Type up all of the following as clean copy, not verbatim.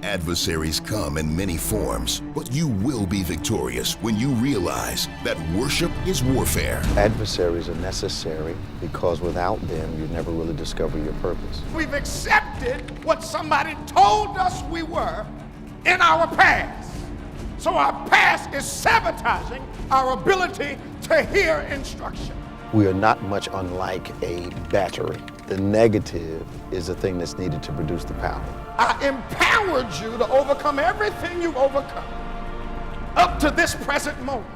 Adversaries come in many forms, but you will be victorious when you realize that worship is warfare. Adversaries are necessary because without them, you never really discover your purpose. We've accepted what somebody told us we were in our past. So our past is sabotaging our ability to hear instruction. We are not much unlike a battery. The negative is the thing that's needed to produce the power. I empowered you to overcome everything you've overcome up to this present moment.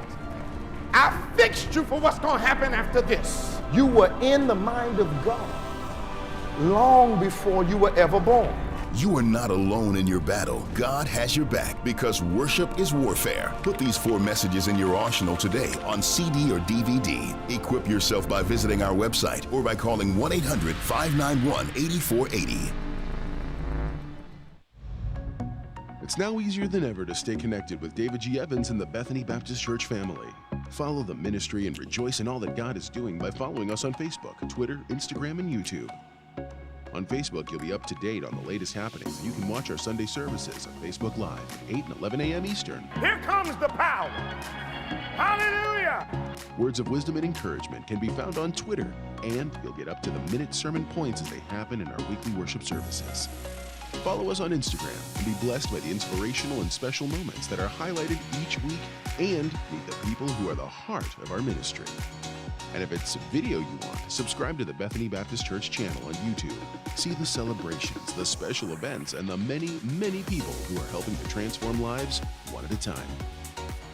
I fixed you for what's going to happen after this. You were in the mind of God long before you were ever born. You are not alone in your battle. God has your back because worship is warfare. Put these 4 messages in your arsenal today on CD or DVD. Equip yourself by visiting our website or by calling 1-800-591-8480. It's now easier than ever to stay connected with David G. Evans and the Bethany Baptist Church family. Follow the ministry and rejoice in all that God is doing by following us on Facebook, Twitter, Instagram, and YouTube. On Facebook, you'll be up to date on the latest happenings. You can watch our Sunday services on Facebook Live at 8 and 11 a.m. Eastern. Here comes the power. Hallelujah. Words of wisdom and encouragement can be found on Twitter, and you'll get up to the minute sermon points as they happen in our weekly worship services. Follow us on Instagram and be blessed by the inspirational and special moments that are highlighted each week, and meet the people who are the heart of our ministry. And if it's video you want, subscribe to the Bethany Baptist Church channel on YouTube. See the celebrations, the special events, and the many, many people who are helping to transform lives one at a time.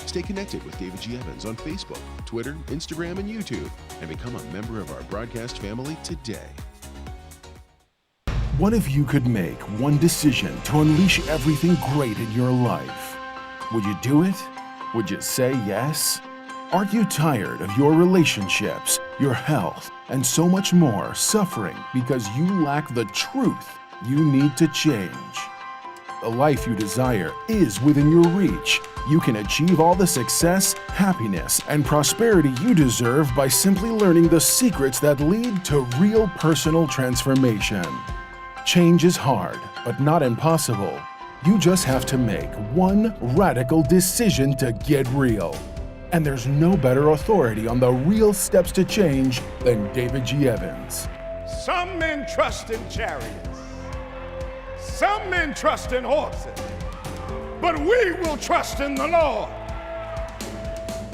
Stay connected with David G. Evans on Facebook, Twitter, Instagram, and YouTube, and become a member of our broadcast family today. What if you could make one decision to unleash everything great in your life? Would you do it? Would you say yes? Aren't you tired of your relationships, your health, and so much more suffering because you lack the truth you need to change? The life you desire is within your reach. You can achieve all the success, happiness, and prosperity you deserve by simply learning the secrets that lead to real personal transformation. Change is hard, but not impossible. You just have to make one radical decision to get real. And there's no better authority on the real steps to change than David G. Evans. Some men trust in chariots. Some men trust in horses. But we will trust in the Lord.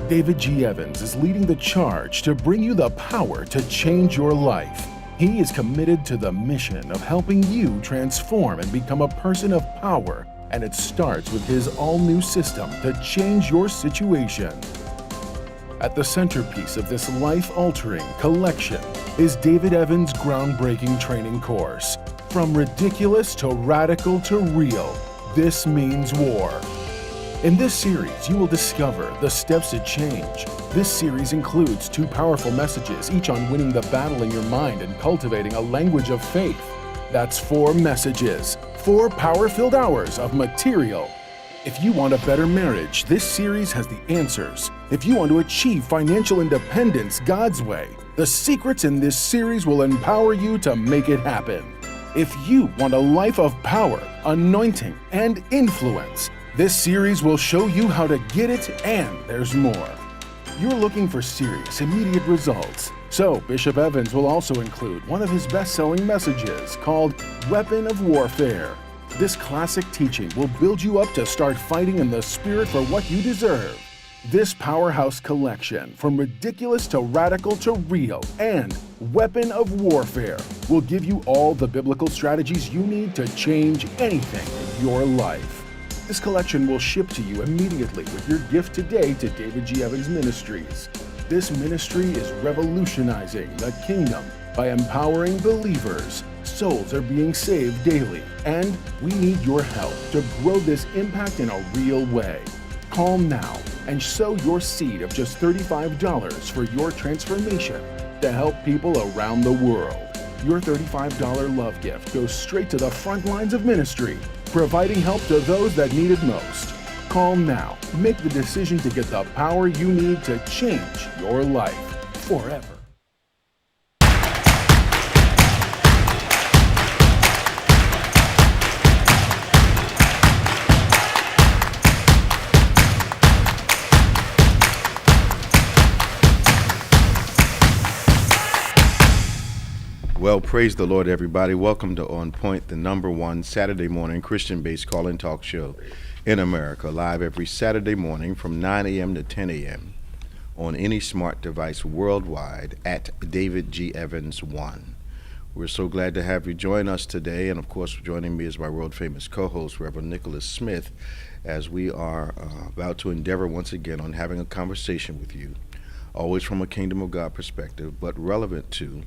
David G. Evans is leading the charge to bring you the power to change your life. He is committed to the mission of helping you transform and become a person of power, and it starts with his all-new system to change your situation. At the centerpiece of this life-altering collection is David Evans' groundbreaking training course. From ridiculous to radical to real, this means war. In this series, you will discover the steps to change. This series includes 2 powerful messages, each on winning the battle in your mind and cultivating a language of faith. That's 4 messages, 4 power-filled hours of material. If you want a better marriage, this series has the answers. If you want to achieve financial independence God's way, the secrets in this series will empower you to make it happen. If you want a life of power, anointing, and influence, this series will show you how to get it, and there's more. You're looking for serious, immediate results. So Bishop Evans will also include one of his best-selling messages called Weapon of Warfare. This classic teaching will build you up to start fighting in the spirit for what you deserve. This powerhouse collection, from ridiculous to radical to real, and Weapon of Warfare, will give you all the biblical strategies you need to change anything in your life. This collection will ship to you immediately with your gift today to David G. Evans Ministries. This ministry is revolutionizing the kingdom by empowering believers. Souls are being saved daily, and we need your help to grow this impact in a real way. Call now and sow your seed of just $35 for your transformation to help people around the world. Your $35 love gift goes straight to the front lines of ministry, providing help to those that need it most. Call now. Make the decision to get the power you need to change your life forever. Well, praise the Lord, everybody. Welcome to OnPointe, the #1 Saturday morning Christian-based call-in talk show in America, live every Saturday morning from 9 a.m. to 10 a.m. on any smart device worldwide at David G. Evans 1. We're so glad to have you join us today, and of course, joining me is my world-famous co-host, Reverend Nicholas Smith, as we are about to endeavor once again on having a conversation with you, always from a Kingdom of God perspective, but relevant to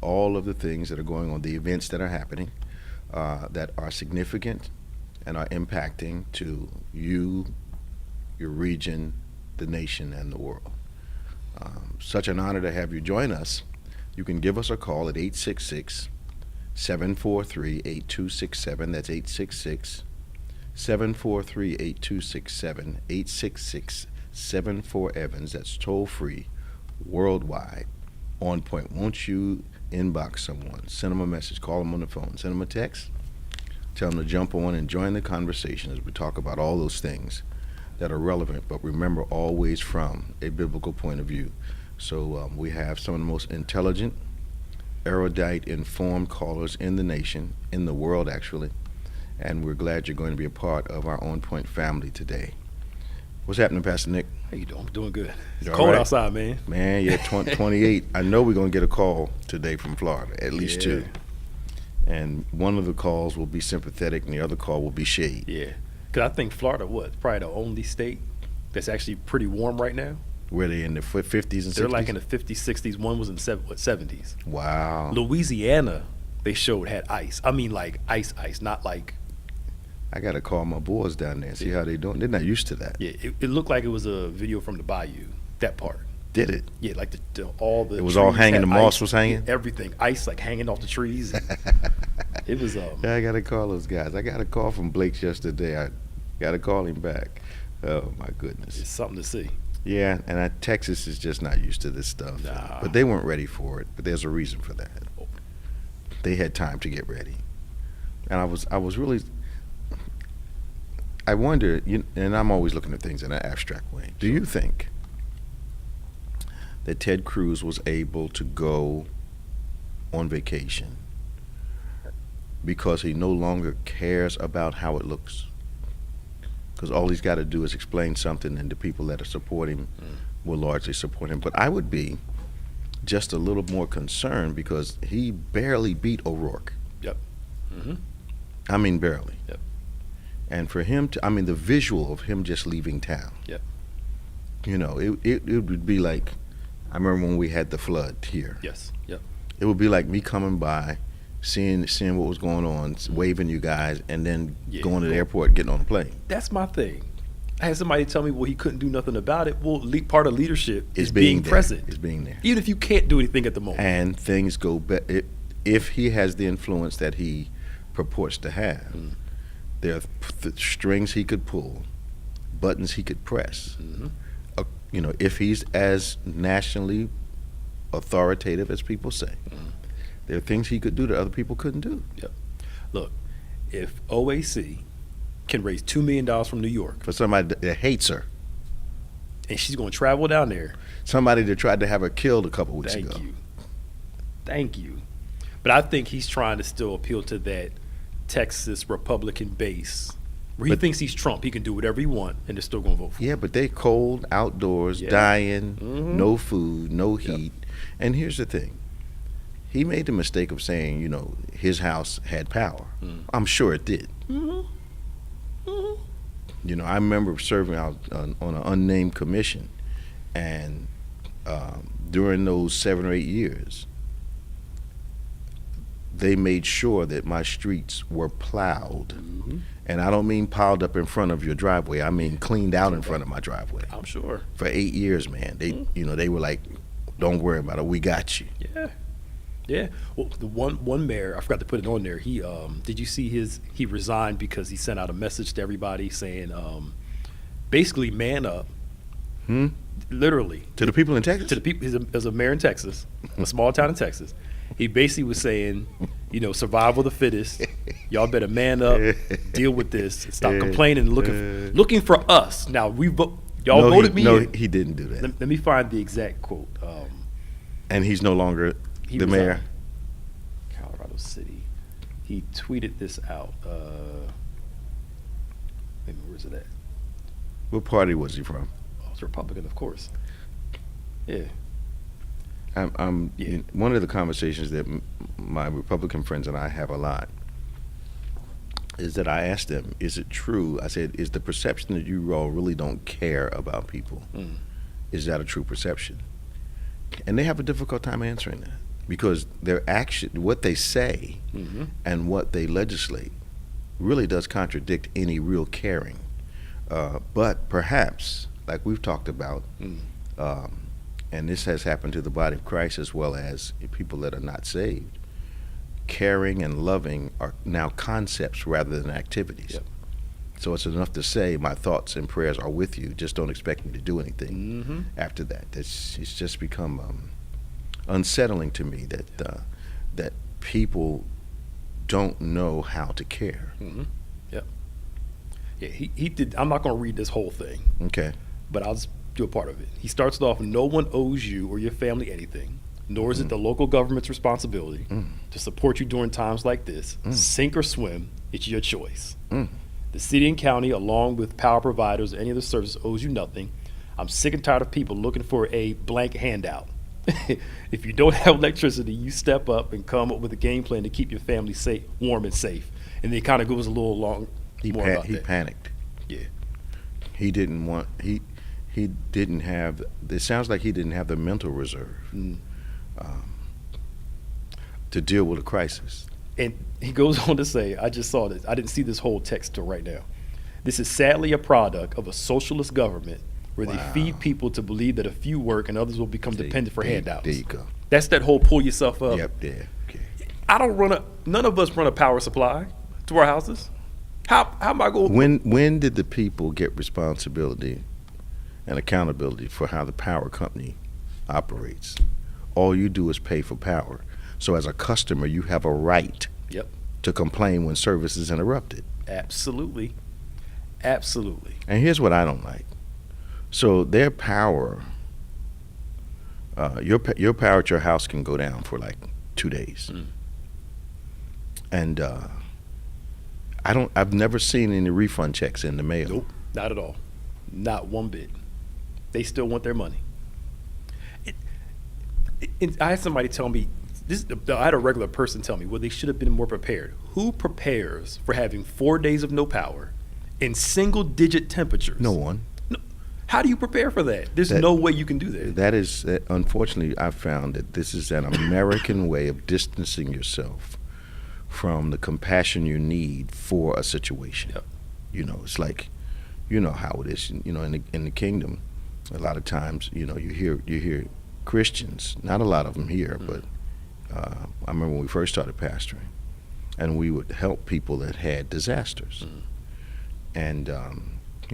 all of the things that are going on, the events that are happening, that are significant and are impacting to you, your region, the nation, and the world. Such an honor to have you join us. You can give us a call at 866-743-8267. That's 866-743-8267, 866-74-EVANS. That's toll free, worldwide. OnPointe. Won't you inbox someone, send them a message, call them on the phone, send them a text, tell them to jump on and join the conversation as we talk about all those things that are relevant, but remember, always from a biblical point of view. So we have some of the most intelligent, erudite, informed callers in the nation, in the world actually, and we're glad you're going to be a part of our OnPointe family today. What's happening, Pastor Nick? How you doing? I'm doing good. It's You all cold right? outside, man. Man, yeah, 28. I know we're going to get a call today from Florida, at least two. And one of the calls will be sympathetic and the other call will be shade. Yeah. Because I think Florida, probably the only state that's actually pretty warm right now. Were they in the 50s and 60s? They're like in the 50s, 60s. One was in 70s. Wow. Louisiana, they showed had ice. I mean, like ice, not like. I got to call my boys down there and see how they doing. They're not used to that. Yeah, it looked like it was a video from the bayou, that part. Did it? Yeah, like all the It was all trees hanging, had the moss ice. was hanging? Yeah, everything. Ice like hanging off the trees. It was Yeah, I got to call those guys. I got a call from Blake's yesterday. I got to call him back. Oh, my goodness. it's something to see. Yeah, and Texas is just not used to this stuff. Nah. But they weren't ready for it. But there's a reason for that. They had time to get ready. And I was really, I wonder, and I'm always looking at things in an abstract way. Do you think that Ted Cruz was able to go on vacation because he no longer cares about how it looks? Because all he's got to do is explain something, and the people that are supporting him will largely support him. But I would be just a little more concerned because he barely beat O'Rourke. Yep. Mm-hmm. I mean, barely. Yep. And for him to, the visual of him just leaving town. Yep. It would be like, I remember when we had the flood here. Yes. Yep. It would be like me coming by, seeing what was going on, waving you guys, and then going to the airport, getting on a plane. That's my thing. I had somebody tell me, well, he couldn't do nothing about it. Well, part of leadership is being present. Is being there. Even if you can't do anything at the moment. And things go better. If he has the influence that he purports to have, there are strings he could pull, buttons he could press. Mm-hmm. If he's as nationally authoritative as people say, there are things he could do that other people couldn't do. Yep. Look, if OAC can raise $2 million from New York, For somebody that hates her, and she's going to travel down there, somebody that tried to have her killed a couple weeks ago. Thank you. But I think he's trying to still appeal to that Texas Republican base. Where he thinks he's Trump, he can do whatever he wants, and they're still going to vote for him. Yeah, but they cold, outdoors, dying, no food, no heat. And here's the thing. He made the mistake of saying, his house had power. I'm sure it did. I remember serving out on an unnamed commission, and during those 7 or 8 years, they made sure that my streets were plowed. And I don't mean piled up in front of your driveway. I mean cleaned out in front of my driveway. I'm sure. For 8 years, man. They, they were like, "Don't worry about it. We got you." Yeah. Well, the one mayor, I forgot to put it on there. He did you see he resigned because he sent out a message to everybody saying, basically, man up. Literally. To the people in Texas? To the people. He's a mayor in Texas, a small town in Texas. He basically was saying, survival of the fittest. Y'all better man up, deal with this, stop complaining, and looking for us. Now y'all voted me. No, in. he didn't do that. Let me find the exact quote. And he's no longer the mayor. Colorado City. He tweeted this out. Maybe where's it at? What party was he from? Oh, it's Republican, of course. Yeah. Yeah. One of the conversations that my Republican friends and I have a lot is that I asked them, is it true? I said, is the perception that you all really don't care about people, is that a true perception? And they have a difficult time answering that because their action, what they say and what they legislate really does contradict any real caring. But perhaps, like we've talked about, and this has happened to the body of Christ as well as people that are not saved, caring and loving are now concepts rather than activities. Yep. So it's enough to say my thoughts and prayers are with you, just don't expect me to do anything after that. It's just become unsettling to me that people don't know how to care. Yep. Yeah, he did. I'm not going to read this whole thing. Okay. But I'll just do a part of it. He starts it off, no one owes you or your family anything, nor is it the local government's responsibility to support you during times like this. Sink or swim, it's your choice. The city and county, along with power providers or any other service, owes you nothing. I'm sick and tired of people looking for a blank handout. If you don't have electricity, you step up and come up with a game plan to keep your family safe, warm and safe. And then it kind of goes a little long more about He that. panicked. Yeah. He didn't want, he didn't have, it sounds like he didn't have the mental reserve to deal with a crisis. And he goes on to say, I just saw this. I didn't see this whole text till right now. This is sadly a product of a socialist government where they feed people to believe that a few work and others will become dependent for handouts. There you go. That's that whole pull yourself up. Yep, there. Okay. None of us run a power supply to our houses. How am I going? When did the people get responsibility and accountability for how the power company operates? All you do is pay for power. So as a customer, you have a right to complain when service is interrupted. Absolutely. And here's what I don't like. So their power, your power at your house can go down for like 2 days. And I've never seen any refund checks in the mail. Nope, not at all. Not one bit. They still want their money. I had somebody tell me, I had a regular person tell me, well, they should have been more prepared. Who prepares for having 4 days of no power in single-digit temperatures? No one. No. How do you prepare for that? There's no way you can do that. That is, unfortunately, I've found that this is an American way of distancing yourself from the compassion you need for a situation. Yep. You know, it's like, you know how it is. You know, in the kingdom, a lot of times, you know, you hear Christians, not a lot of them here, but I remember when we first started pastoring, and we would help people that had disasters, and a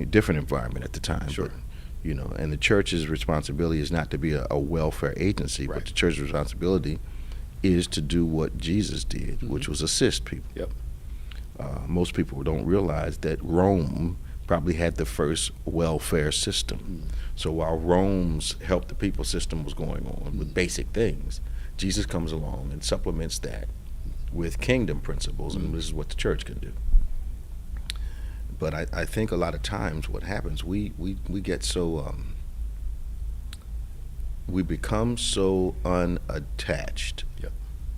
different environment at the time. Sure. But, you know, and the church's responsibility is not to be a welfare agency, but the church's responsibility is to do what Jesus did, which was assist people. Yep. Most people don't realize that Rome probably had the first welfare system. So while Rome's help the people system was going on with basic things, Jesus comes along and supplements that with kingdom principles, and this is what the church can do. But I think a lot of times what happens, we get so, we become so unattached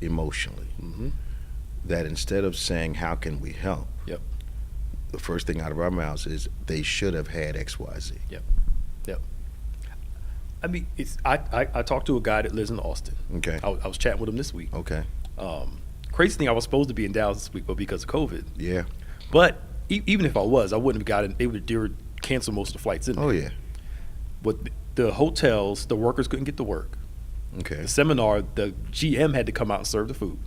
emotionally that instead of saying, how can we help? The first thing out of our mouths is, they should have had X, Y, Z. Yep. I mean, I talked to a guy that lives in Austin. Okay. I was chatting with him this week. Okay. Crazy thing, I was supposed to be in Dallas this week, but because of COVID. Yeah. But even if I was, I wouldn't have gotten. They would cancel most of the flights in there. Oh, yeah. But the hotels, the workers couldn't get to work. Okay. The seminar, the GM had to come out and serve the food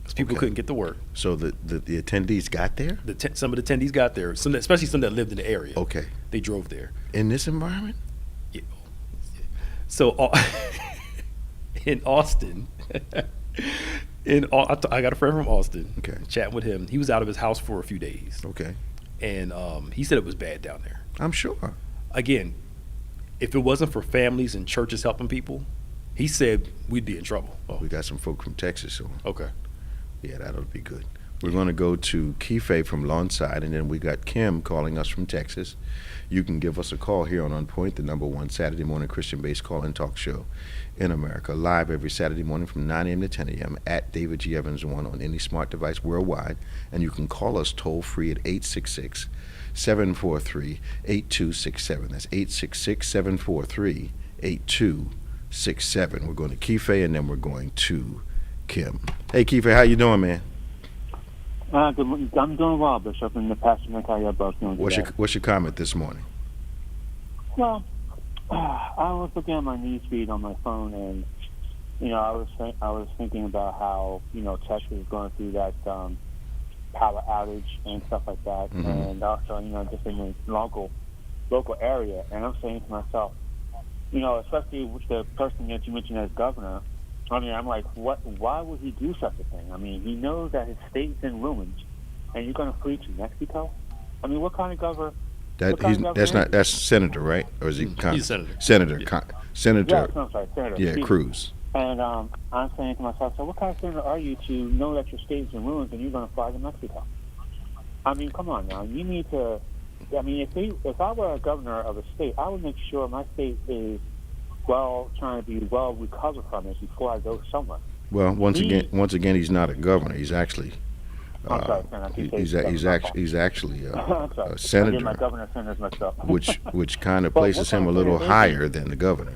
because people couldn't get to work. So the attendees got there? Some of the attendees got there, especially some that lived in the area. Okay. They drove there. In this environment? Yeah. So in Austin, I got a friend from Austin. Okay. Chatting with him. He was out of his house for a few days. Okay. And he said it was bad down there. I'm sure. Again, if it wasn't for families and churches helping people, he said we'd be in trouble. Oh, We got some folk from Texas, so okay. Yeah, that'll be good. We're going to go to Kiefe from Lawnside, and then we got Kim calling us from Texas. You can give us a call here on OnPointe, the #1 Saturday morning Christian-based call-in talk show in America, live every Saturday morning from 9 a.m. to 10 a.m. at David G. Evans 1 on any smart device worldwide. And you can call us toll-free at 866-743-8267. That's 866-743-8267. We're going to Kiefe, and then we're going to Kim. Hey, Kiefe, how you doing, man? Good morning. I'm doing well, Bishop, and the Pastor Nick, how you both doing today? What's your comment this morning? Well, I was looking at my news feed on my phone, and I was thinking about how Texas is going through that power outage and stuff like that, and also just in the local area. And I'm saying to myself, especially with the person that you mentioned as governor. I mean, I'm like, what? Why would he do such a thing? I mean, he knows that his state's in ruins, and you're going to flee to Mexico? I mean, what kind of governor? That's Senator, right? Or is he? He's Senator. Senator. Yeah, Senator. no, sorry, Senator. Yeah, Cruz. And I'm saying to myself, so what kind of senator are you to know that your state's in ruins and you're going to fly to Mexico? I mean, come on now. You need to. I mean, if I were a governor of a state, I would make sure my state is trying to be well recovered from it before I go somewhere. Well, once again, he's not a governor. He's actually. I'm sorry, Senator. He's actually a I get senator, my governor senators mixed up. which kind of But places him a little higher than the governor.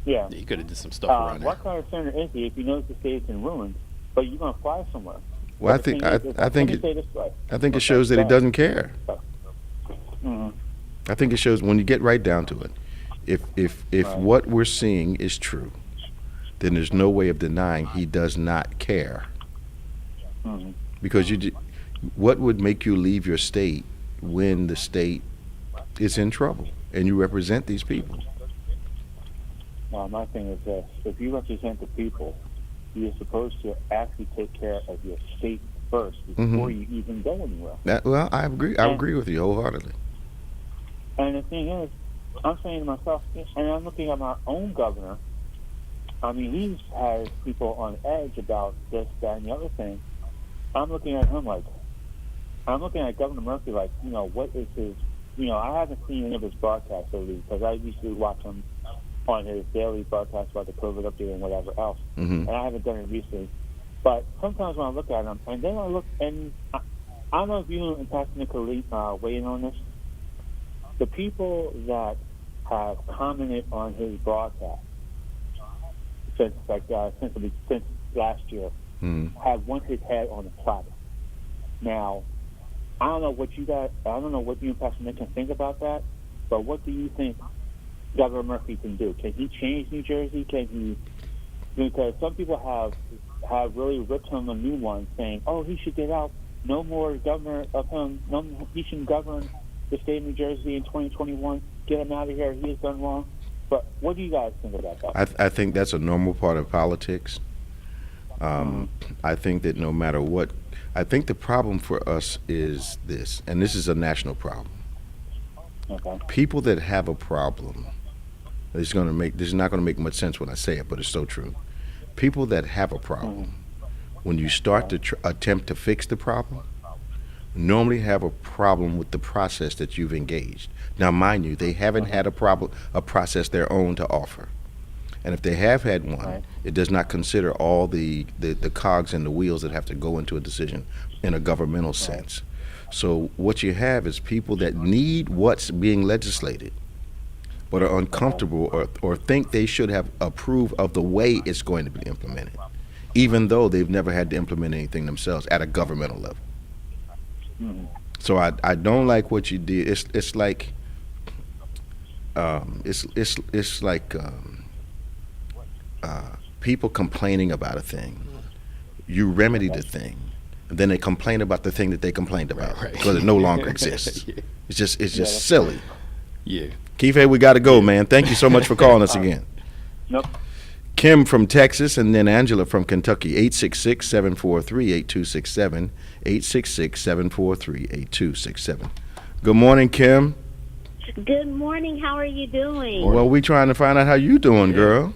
Yeah. He could have did some stuff around there. What kind of senator is he if he knows the state's in ruins, but you're going to fly somewhere? Well, I think it shows that he doesn't care. I think it shows when you get right down to it. If what we're seeing is true, then there's no way of denying he does not care. Because what would make you leave your state when the state is in trouble and you represent these people? Well, my thing is this: if you represent the people, you're supposed to actually take care of your state first before you even go anywhere. I agree. I agree with you wholeheartedly. And the thing is, I'm saying to myself, and I'm looking at my own governor. I mean, he has people on edge about this, that, and the other thing. I'm looking at him I'm looking at Governor Murphy like, what is his, I haven't seen any of his broadcasts lately because I usually watch him on his daily broadcast about the COVID update and whatever else. And I haven't done it recently. But sometimes when I look at him, and then I look, and I don't know if you and Pastor Nick weigh in on this. The people that have commented on his broadcast since last year have want his head on a platter. Now, I don't know what you and Pastor Nick can think about that, but what do you think Governor Murphy can do? Can he change New Jersey? Because some people have really ripped him a new one, saying, "Oh, he should get out. No more governor of him. No, he shouldn't govern the state of New Jersey in 2021. Get him out of here. He has done wrong." But what do you guys think about that? I think that's a normal part of politics. I think that no matter what, I think the problem for us is this, and this is a national problem. Okay. People that have a problem, this is not going to make much sense when I say it, but it's so true. People that have a problem, when you start to attempt to fix the problem, normally have a problem with the process that you've engaged. Now, mind you, they haven't had a process their own to offer. And if they have had one, it does not consider all the cogs and the wheels that have to go into a decision in a governmental sense. So what you have is people that need what's being legislated, but are uncomfortable or think they should have approved of the way it's going to be implemented, even though they've never had to implement anything themselves at a governmental level. So I don't like what you did. It's like people complaining about a thing. You remedy the thing, and then they complain about the thing that they complained about because it no longer exists. It's just silly. Yeah. Kiefe, we got to go, man. Thank you so much for calling us again. Nope. Kim from Texas, and then Angela from Kentucky, 866-743-8267, 866-743-8267. Good morning, Kim. Good morning. How are you doing? Well, we trying to find out how you doing, girl.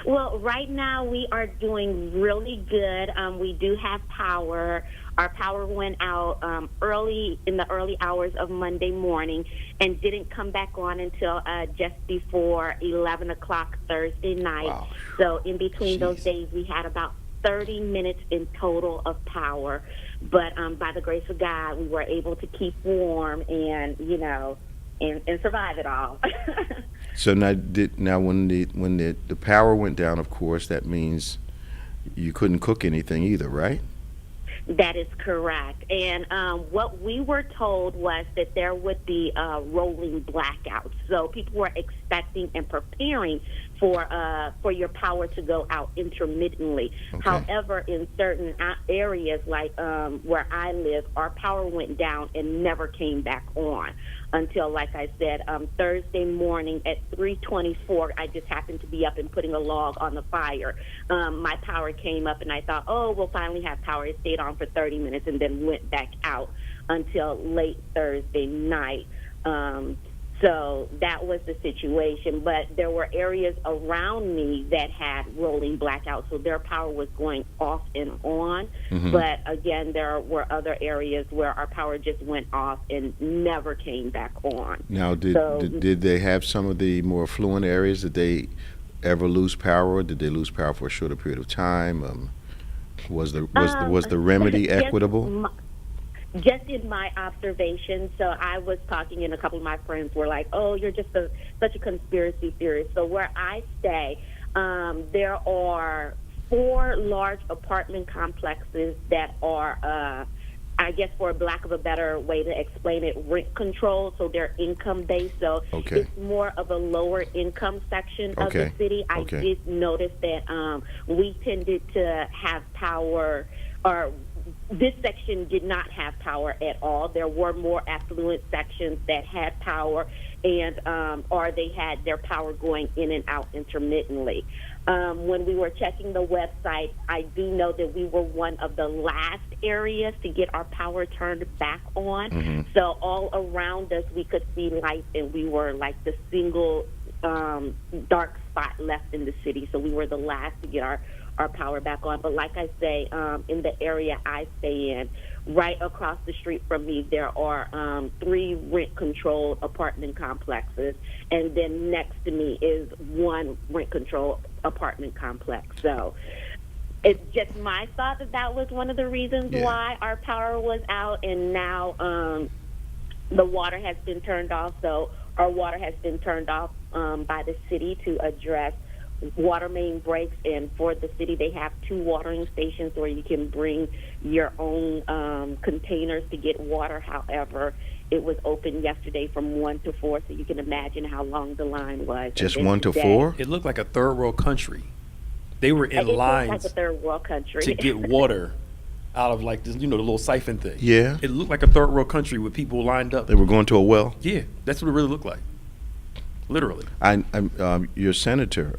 Well, right now we are doing really good. We do have power. Our power went out early in the early hours of Monday morning and didn't come back on until just before 11 o'clock Thursday night. Wow. So in between those days, we had about 30 minutes in total of power. But by the grace of God, we were able to keep warm and, and survive it all. So now when the power went down, of course, that means you couldn't cook anything either, right? That is correct. And what we were told was that there would be rolling blackouts. So people were expecting and preparing for your power to go out intermittently. Okay. However, in certain areas like where I live, our power went down and never came back on until, like I said, Thursday morning at 3:24. I just happened to be up and putting a log on the fire. My power came up, and I thought, we'll finally have power. It stayed on for 30 minutes and then went back out until late Thursday night. So that was the situation. But there were areas around me that had rolling blackouts, so their power was going off and on. Mm-hmm. But again, there were other areas where our power just went off and never came back on. Now, did they have some of the more affluent areas? Did they ever lose power, or did they lose power for a shorter period of time? Was the remedy equitable? Just in my observation, so I was talking, and a couple of my friends were like, you're just such a conspiracy theorist. So where I stay, there are 4 large apartment complexes that are, I guess for lack of a better way to explain it, rent controlled, so they're income-based. So it's more of a lower income section of the city. I did notice that we tended to have power, or this section did not have power at all. There were more affluent sections that had power, and or they had their power going in and out intermittently. When we were checking the website, I do know that we were one of the last areas to get our power turned back on. Mm-hmm. So all around us, we could see lights, and we were like the single dark spot left in the city. So we were the last to get our power back on. But like I say, in the area I stay in, right across the street from me, there are 3 rent-controlled apartment complexes, and then next to me is 1 rent-controlled apartment complex. So it's just my thought that was one of the reasons why our power was out, and now the water has been turned off. So our water has been turned off by the city to address water main breaks, and for the city they have 2 watering stations where you can bring your own containers to get water. However, it was open yesterday from 1 to 4, so you can imagine how long the line was. Just 1 to 4? It looked like a third world country. They were in lines like a third world country to get water out of like this, the little siphon thing. Yeah. It looked like a third world country with people lined up. They were going to a well? Yeah, that's what it really looked like. Literally. Your senator,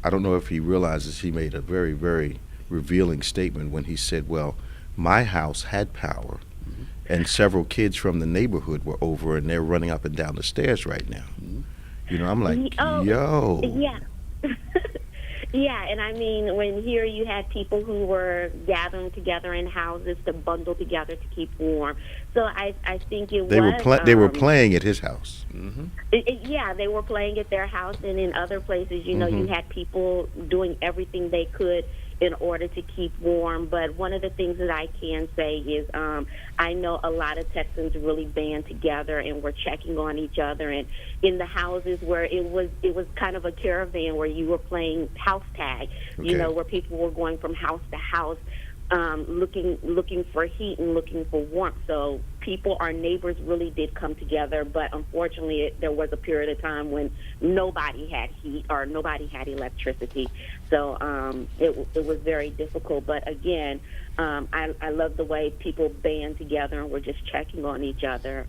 I don't know if he realizes he made a very, very revealing statement when he said, well, my house had power, and several kids from the neighborhood were over, and they're running up and down the stairs right now. I'm like, yo. Yeah. Yeah, and I mean, when here you had people who were gathering together in houses to bundle together to keep warm. So I think they were playing at his house. Mm-hmm. Yeah, they were playing at their house, and in other places, you had people doing everything they could in order to keep warm. But one of the things that I can say is I know a lot of Texans really band together and were checking on each other, and in the houses where it was kind of a caravan where you were playing house tag, where people were going from house to house, looking for heat and looking for warmth. So our neighbors really did come together, but unfortunately there was a period of time when nobody had heat or nobody had electricity. So it was very difficult. But again, I love the way people band together and were just checking on each other.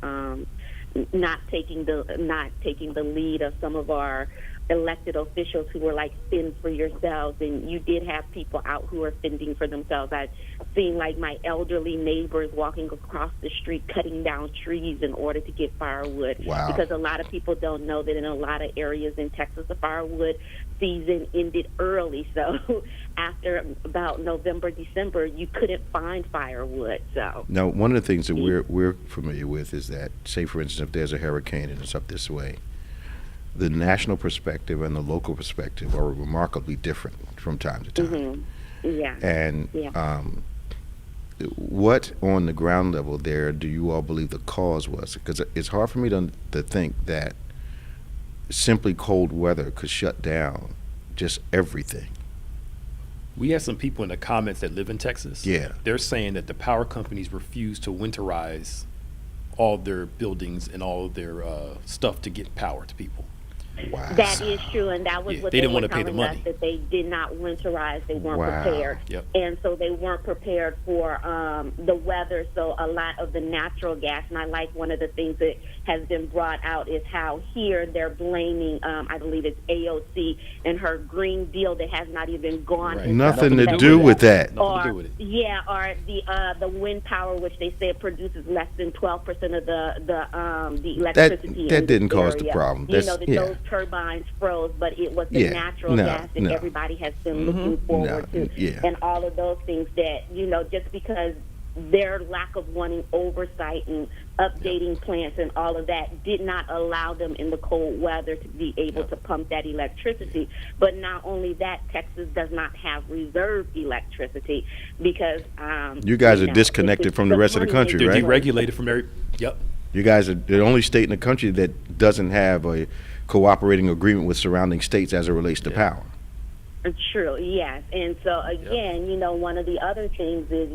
not taking the lead of some of our elected officials who were like, fend for yourselves. And you did have people out who are fending for themselves. I've seen like my elderly neighbors walking across the street cutting down trees in order to get firewood. Wow. Because a lot of people don't know that in a lot of areas in Texas, the firewood season ended early. So after about November, December, you couldn't find firewood. So Now, one of the things that we're familiar with is that, say, for instance, if there's a hurricane and it's up this way, the national perspective and the local perspective are remarkably different from time to time. Yeah. And Yeah. what on the ground level there do you all believe the cause was? Because it's hard for me to think that simply cold weather could shut down just everything. We have some people in the comments that live in Texas. Yeah. They're saying that the power companies refuse to winterize all their buildings and all of their stuff to get power to people. Wow. That is true, and that was Yeah, what they didn't were want to pay the telling us, money. that they did not winterize. They weren't Wow. prepared, Yep. and so they weren't prepared for the weather. So a lot of the natural gas, and I like one of the things that has been brought out is how here they're blaming, I believe it's AOC and her Green Deal that has not even gone. Right. into Nothing to effect do yet. with that. Nothing to do with it. Yeah, or the wind power, which they say produces less than 12% of the electricity. that in didn't this cause the area. problem. You That's- know that yeah. those turbines froze, but it was the Yeah, natural no, gas that no. everybody has been looking forward No, to, yeah. and all of those things that just because their lack of wanting oversight and updating plants and all of that did not allow them in the cold weather to be able to pump that electricity. But not only that, Texas does not have reserve electricity because You guys are disconnected from the rest of the country, They're right? deregulated from every. Yep. You guys are the only state in the country that doesn't have a cooperating agreement with surrounding states as it relates to power. True, yes. And so, again, one of the other things is,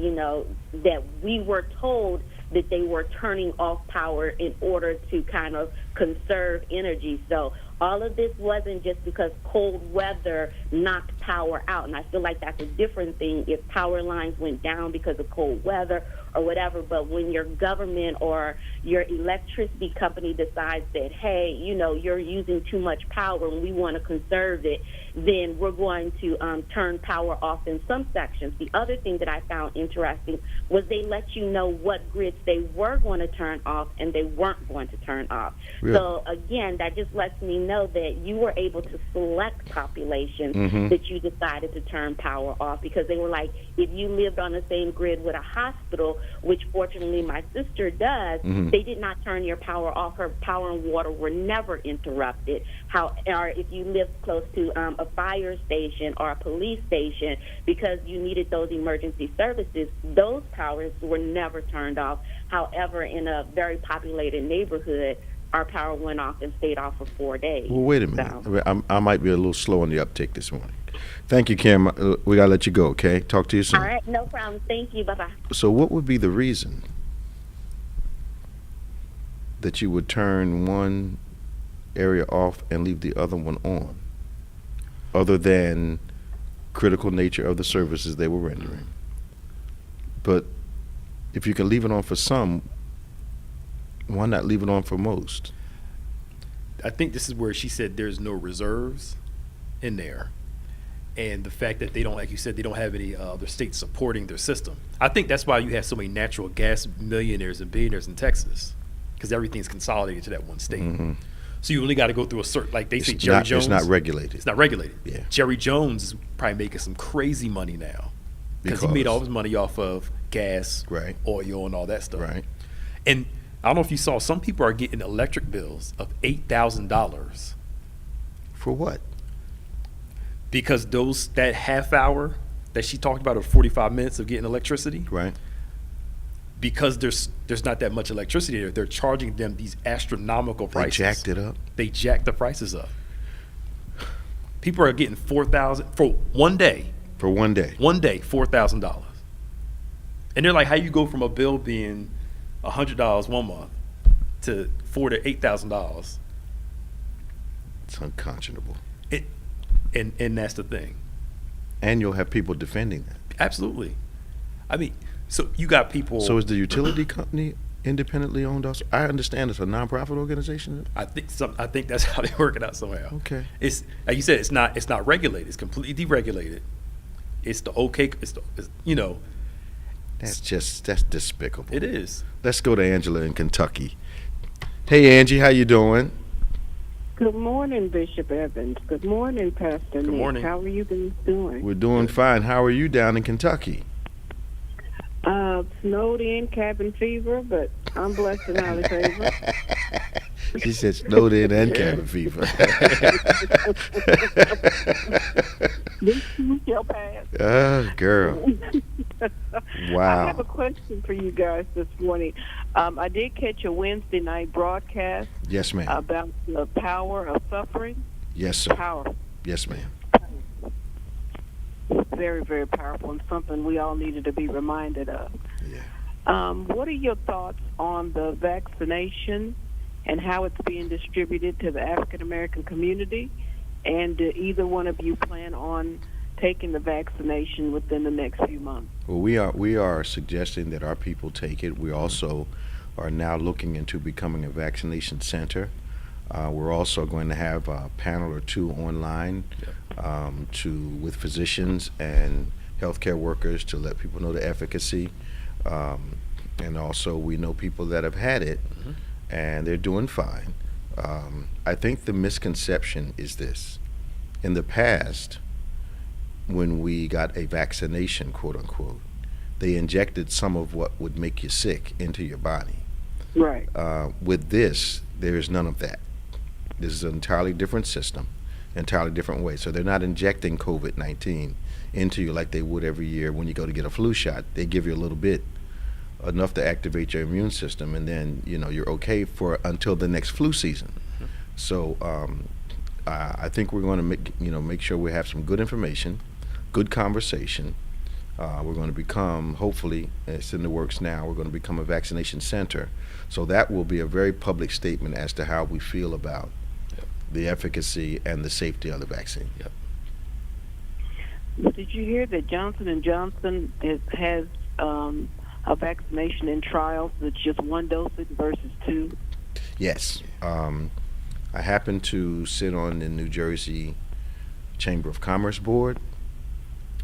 that we were told that they were turning off power in order to kind of conserve energy. So all of this wasn't just because cold weather knocked power out. And I feel like that's a different thing if power lines went down because of cold weather or whatever. But when your government or your electricity company decides that, hey, you're using too much power and we want to conserve it, then we're going to turn power off in some sections. The other thing that I found interesting was they let you know what grids they were going to turn off and they weren't going to turn off. Really? So, again, that just lets me know that you were able to select populations that you decided to turn power off, because they were like, if you lived on the same grid with a hospital, which fortunately my sister does, they did not turn your power off. Her power and water were never interrupted. Or if you lived close to a fire station or a police station, because you needed those emergency services, those powers were never turned off. However, in a very populated neighborhood, our power went off and stayed off for 4 days. Well, wait a minute. So, I might be a little slow on the uptake this morning. Thank you, Kim. We got to let you go, okay? Talk to you soon. all right, no problem. Thank you. Bye-bye. So what would be the reason that you would turn one area off and leave the other one on, other than critical nature of the services they were rendering? But if you can leave it on for some, why not leave it on for most? I think this is where she said there's no reserves in there. And the fact that they don't, like you said, they don't have any other states supporting their system. I think that's why you have so many natural gas millionaires and billionaires in Texas, because everything's consolidated to that one state. So you only got to go through a certain, like they say, Jerry Jones. It's not regulated. It's not regulated. Yeah. Jerry Jones is probably making some crazy money now because he made all his money off of gas, Right. oil, and all that stuff. Right. And I don't know if you saw, some people are getting electric bills of $8,000 For what? because that half hour that she talked about, or 45 minutes of getting electricity, Right. because there's not that much electricity there, they're charging them these astronomical They prices. jacked it up. They jacked the prices up. People are getting $4,000 for 1 day. For 1 day. 1 day, $4,000. And they're like, how you go from a bill being $100 1 month to $4,000 to $8,000? It's unconscionable. And that's the thing. And you'll have people defending that. Absolutely. I mean, so you got people. So is the utility company Independently owned also. I understand it's a nonprofit organization. I think that's how they work it out somehow. Okay. It's like you said. It's not regulated. It's completely deregulated. It's the okay. That's despicable. It is. Let's go to Angela in Kentucky. Hey, Angie, how you doing? Good morning, Bishop Evans. Good morning, Pastor Nick. morning. How are you guys doing? We're doing fine. How are you down in Kentucky? Snowed in, cabin fever, but I'm blessed and highly favored. She said snowed in and cabin fever. This week your pass. Oh, girl. Wow. I have a question for you guys this morning. I did catch a Wednesday night broadcast Yes, ma'am. about the power of suffering. Yes, sir. Power. Yes, ma'am. Very, very powerful, and something we all needed to be reminded of. Yeah. What are your thoughts on the vaccination and how it's being distributed to the African American community? And do either one of you plan on taking the vaccination within the next few months? Well, we are suggesting that our people take it. We also are now looking into becoming a vaccination center. We're also going to have a panel or two online with physicians and healthcare workers to let people know the efficacy. And also we know people that have had it and they're doing fine. I think the misconception is this. In the past, when we got a vaccination, quote unquote, they injected some of what would make you sick into your body. Right. With this, there is none of that. This is an entirely different system, entirely different way. So they're not injecting COVID-19 into you like they would every year when you go to get a flu shot. They give you a little bit, enough to activate your immune system, and then you're okay for until the next flu season. So I think we're going to make sure we have some good information, good conversation. We're going to become, hopefully, it's in the works now, we're going to become a vaccination center. So that will be a very public statement as to how we feel about the efficacy and the safety of the vaccine. Did you hear that Johnson & Johnson has a vaccination in trials that's just one dosage versus two? Yes. I happen to sit on the New Jersey Chamber of Commerce board,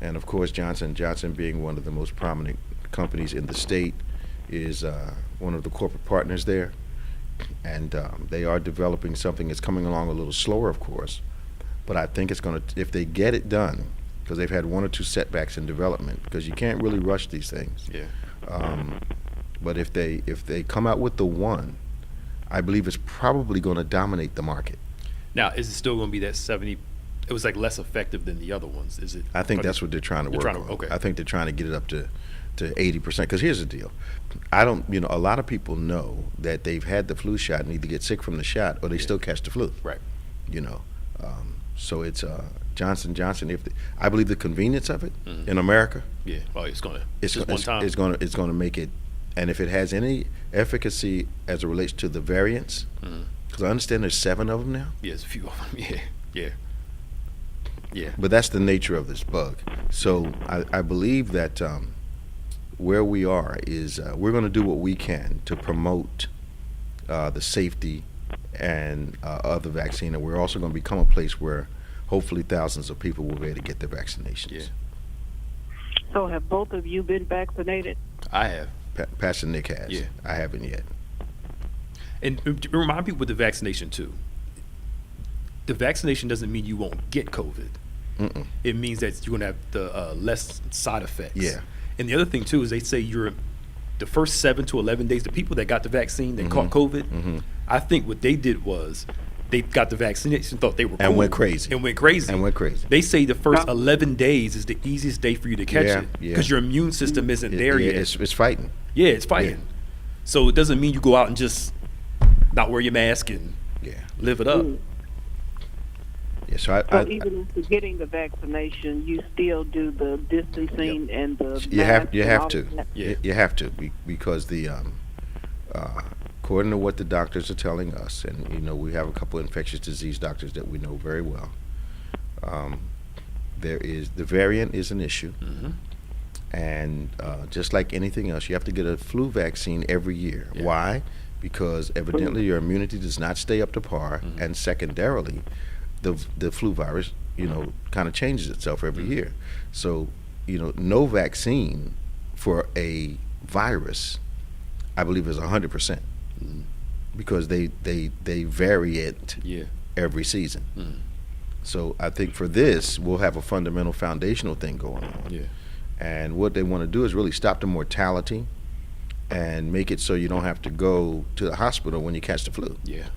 and of course Johnson & Johnson, being one of the most prominent companies in the state, is one of the corporate partners there, and they are developing something that's coming along a little slower, of course, but I think it's going to, if they get it done, because they've had one or two setbacks in development, because you can't really rush these things. But if they come out with the one, I believe it's probably going to dominate the market. Now, is it still going to be that 70? It was like less effective than the other ones. Is it? I think that's what they're trying to work on. Okay. I think they're trying to get it up to 80%. Because here's the deal. A lot of people know that they've had the flu shot and either get sick from the shot or they still catch the flu. Right. So it's Johnson & Johnson. I believe the convenience of it in America. Yeah. Well, it's going to. It's going to make it. And if it has any efficacy as it relates to the variants, because I understand there's 7 of them now. Yeah, there's a few of them. Yeah. But that's the nature of this bug. So I believe that where we are is we're going to do what we can to promote the safety and of the vaccine, and we're also going to become a place where hopefully thousands of people will be able to get their vaccinations. Yeah. So have both of you been vaccinated? I have. Pastor Nick has. Yeah. I haven't yet. And to remind people with the vaccination too, the vaccination doesn't mean you won't get COVID. It means that you're going to have the less side effects. Yeah. And the other thing too is they say the first 7 to 11 days, the people that got the vaccine that caught COVID, I think what they did was they got the vaccination, thought they were cool, and went crazy. They say the first 11 days is the easiest day for you to catch it because your immune system isn't there yet. It's fighting. Yeah, it's fighting. Yeah. So it doesn't mean you go out and just not wear your mask and live it up. Yeah, so even after getting the vaccination, you still do the distancing and the you have to. You have to because the according to what the doctors are telling us, and we have a couple of infectious disease doctors that we know very well. The variant is an issue. And just like anything else, you have to get a flu vaccine every year. Yeah. Why? Because evidently your immunity does not stay up to par, and secondarily, the flu virus, kind of changes itself every year. So, no vaccine for a virus, I believe, is 100%, because they vary it every season. So I think for this, we'll have a fundamental foundational thing going on. Yeah. And what they want to do is really stop the mortality and make it so you don't have to go to the hospital when you catch the flu. Yeah.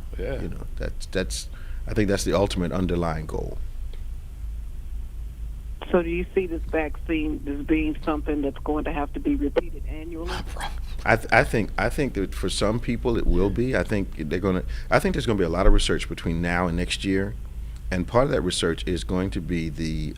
That's I think that's the ultimate underlying goal. So do you see this vaccine as being something that's going to have to be repeated annually? I think that for some people it will be. I think there's going to be a lot of research between now and next year, and part of that research is going to be the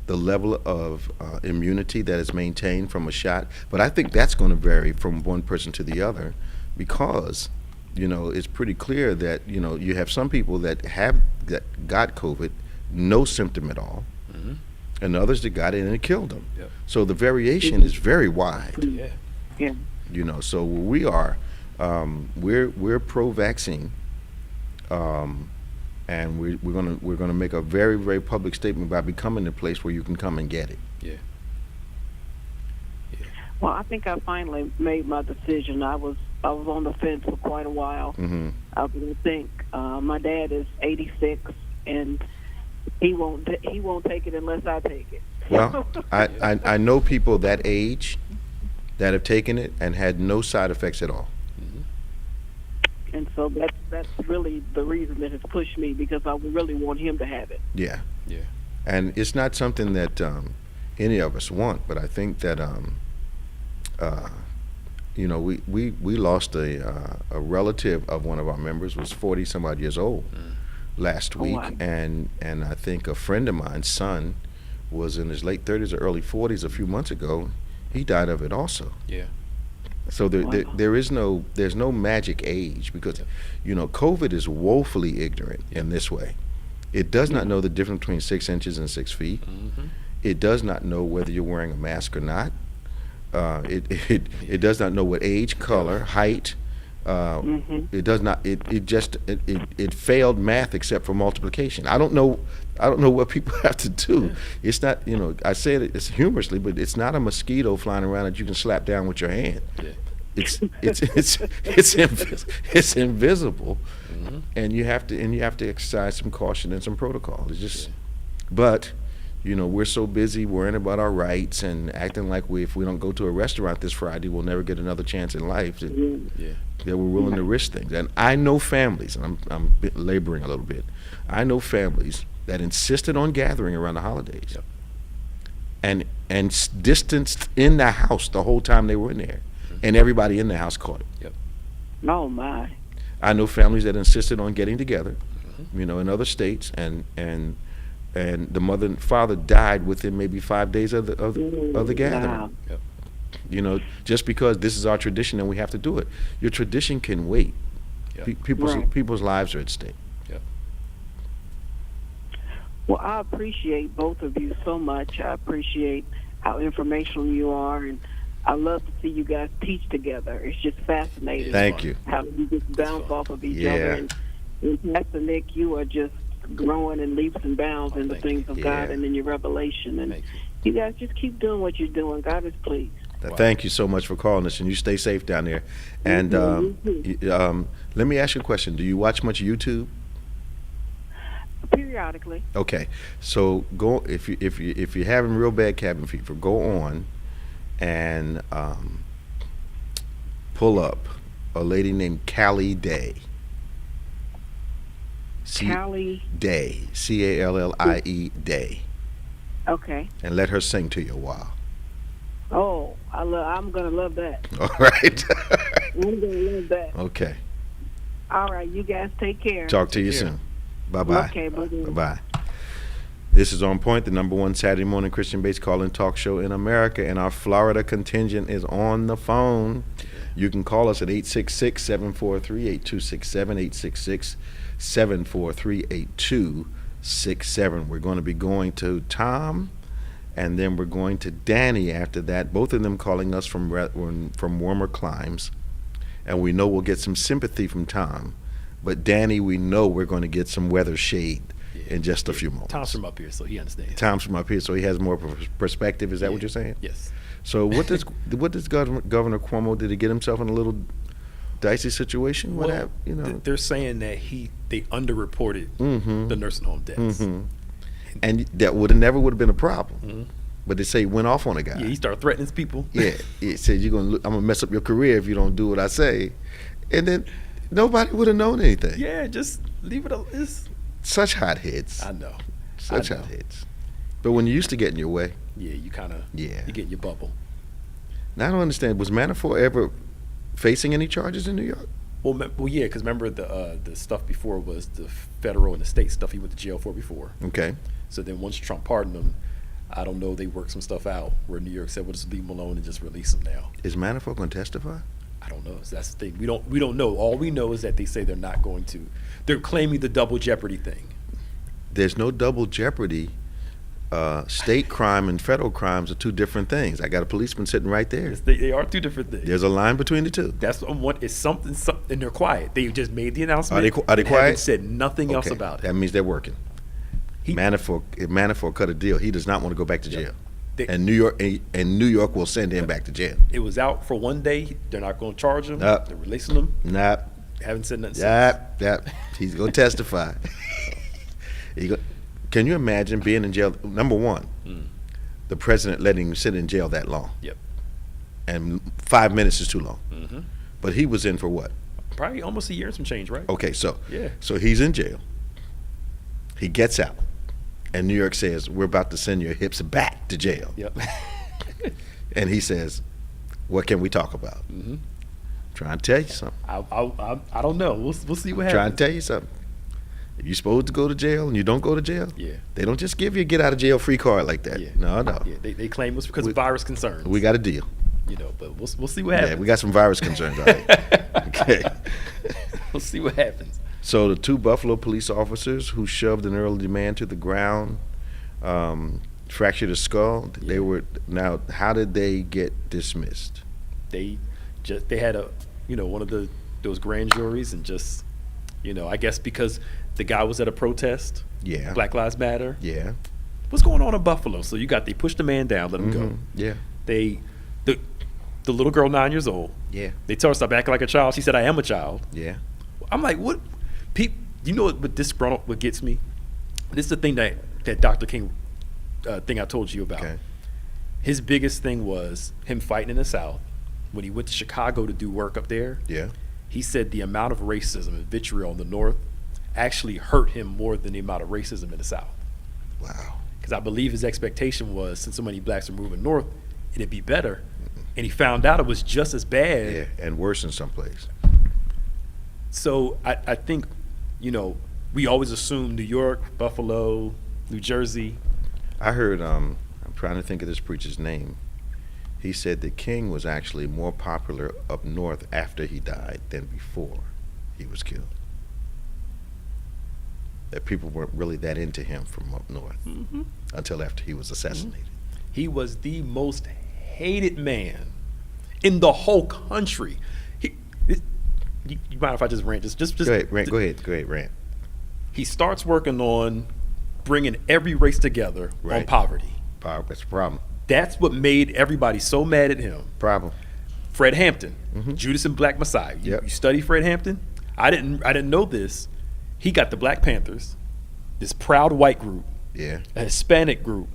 level of immunity that is maintained from a shot. But I think that's going to vary from one person to the other, because it's pretty clear that you have some people that got COVID, no symptom at all, and others that got it and it killed them. Yep. So the variation is very wide. Yeah. So we are we're pro-vaccine, and we're gonna make a very, very public statement by becoming the place where you can come and get it. Yeah. Well, I think I finally made my decision. I was on the fence for quite a while. I really think my dad is 86, and he won't take it unless I take it. Well, I know people that age that have taken it and had no side effects at all. And so that's really the reason that has pushed me, because I really want him to have it. Yeah. Yeah. And it's not something that any of us want, but I think that we lost a relative of one of our members, was 40 some odd years old last week. Wow. And I think a friend of mine's son was in his late 30s or early 40s a few months ago. He died of it also. Yeah. So there's no magic age, because COVID is woefully ignorant in this way. It does not know the difference between 6 inches and 6 feet. It does not know whether you're wearing a mask or not. It does not know what age, color, height. It does not. It failed math except for multiplication. I don't know what people have to do. It's not. I say it's humorously, but it's not a mosquito flying around that you can slap down with your hand. Yeah. It's invisible, and you have to exercise some caution and some protocol. It's just, but we're so busy worrying about our rights and acting like if we don't go to a restaurant this Friday, we'll never get another chance in life. That we're willing to risk things. And I know families, and I'm laboring a little bit. I know families that insisted on gathering around the holidays, and distanced in the house the whole time they were in there, and everybody in the house caught it. Yep. Oh my! I know families that insisted on getting together, in other states, and the mother and father died within maybe 5 days of the gathering. Wow. Yep. Just because this is our tradition and we have to do it. Your tradition can wait. Yep. People's lives are at stake. Yep. Well, I appreciate both of you so much. I appreciate how informational you are, and I love to see you guys teach together. It's just fascinating. Thank you. How you just bounce off of each Yeah. other. And Pastor Nick, you are just growing in leaps and bounds in the thank things of you. God Yeah. and in your revelation. And Thank you guys just keep doing what you're doing. God is pleased. Thank you so much for calling us, and you stay safe down there. And let me ask you a question. Do you watch much YouTube? Periodically. Okay, so go if you're having real bad cabin fever, go on and pull up a lady named Callie Day. Callie Day, Callie Day, Okay. and let her sing to you a while. Oh, I'm gonna love that. All right. I'm gonna love that. Okay. All right, you guys take care. Talk to you care. soon. Bye bye. Okay, bye. Bye. This is On Point, the #1 Saturday morning Christian-based call-in talk show in America, and our Florida contingent is on the phone. You can call us at 866-743-8267, 866-743-8267. We're going to be going to Tom and then we're going to Danny after that. Both of them calling us from warmer climes, and we know we'll get some sympathy from Tom. But Danny, we know we're going to get some weather shade in just a few moments. Tom's from up here, so he understands. Tom's from up here, so he has more perspective. Is that what you're saying? Yes. So what does Governor Cuomo, did he get himself in a little dicey situation? What happened? You know, they're saying that they underreported the nursing home deaths. And that never would have been a problem. But they say he went off on a guy. Yeah, he started threatening people. Yeah, he said, I'm gonna mess up your career if you don't do what I say, and then nobody would have known anything. Yeah, just leave it. It's such hot heads. I know. Such hot heads. But when you used to get in your way, yeah, you kind of you get in your bubble. Now I don't understand. Was Manafort ever facing any charges in New York? Well, yeah, because remember the stuff before was the federal and the state stuff he went to jail for before. Okay. So then once Trump pardoned him, I don't know, they worked some stuff out where New York said, well, just leave him alone and just release him now. Is Manafort going to testify? I don't know. So that's the thing. We don't know. All we know is that they say they're not going to. They're claiming the double jeopardy thing. There's no double jeopardy. State crime and federal crimes are two different things. I got a policeman sitting right there. Yes, they are two different things. There's a line between the two. That's what it's something, and they're quiet. They just made the announcement. Are they quiet? Haven't said nothing else about it. That means they're working. If Manafort cut a deal, he does not want to go back to jail. And New York will send him back to jail. It was out for one day. They're not going to charge him. They're releasing him. Haven't said nothing since. He's going to testify. Can you imagine being in jail? Number one, the president letting him sit in jail that long. Yep. And 5 minutes is too long. But he was in for what? Probably almost a year and some change, right? Okay, so he's in jail. He gets out. And New York says, we're about to send your hips back to jail. Yep. And he says, what can we talk about? Trying to tell you something. I don't know. We'll see what happens. Trying to tell you something. If you're supposed to go to jail and you don't go to jail, they don't just give you a get out of jail free card like that. No. Yeah, they claim it was because of virus concerns. We got a deal. But we'll see what happens. Yeah, we got some virus concerns out here. Okay. We'll see what happens. So the two Buffalo police officers who shoved an elderly man to the ground, fractured his skull. They were how did they get dismissed? They had one of those grand juries and just I guess because the guy was at a protest. Yeah. Black Lives Matter. Yeah. What's going on in Buffalo? So they pushed the man down, let him go. Yeah. The little girl, 9 years old. Yeah. They told her stop acting like a child. She said, I am a child. Yeah. I'm like, what? You know what disgruntled, what gets me? This is the thing that Dr. King thing I told you about. Okay. His biggest thing was him fighting in the South. When he went to Chicago to do work up there, he said the amount of racism and vitriol in the North actually hurt him more than the amount of racism in the South. Wow. Because I believe his expectation was, since so many blacks are moving north, it'd be better. And he found out it was just as bad. Yeah, and worse in some place. So I think, we always assume New York, Buffalo, New Jersey. I heard, I'm trying to think of this preacher's name. He said that King was actually more popular up north after he died than before he was killed. That people weren't really that into him from up north until after he was assassinated. He was the most hated man in the whole country. You mind if I just rant? Just go ahead, rant. Go ahead, rant. He starts working on bringing every race together on poverty. That's a problem. That's what made everybody so mad at him. Problem. Fred Hampton, Judas and Black Messiah. You study Fred Hampton? I didn't know this. He got the Black Panthers, this proud white group, a Hispanic group,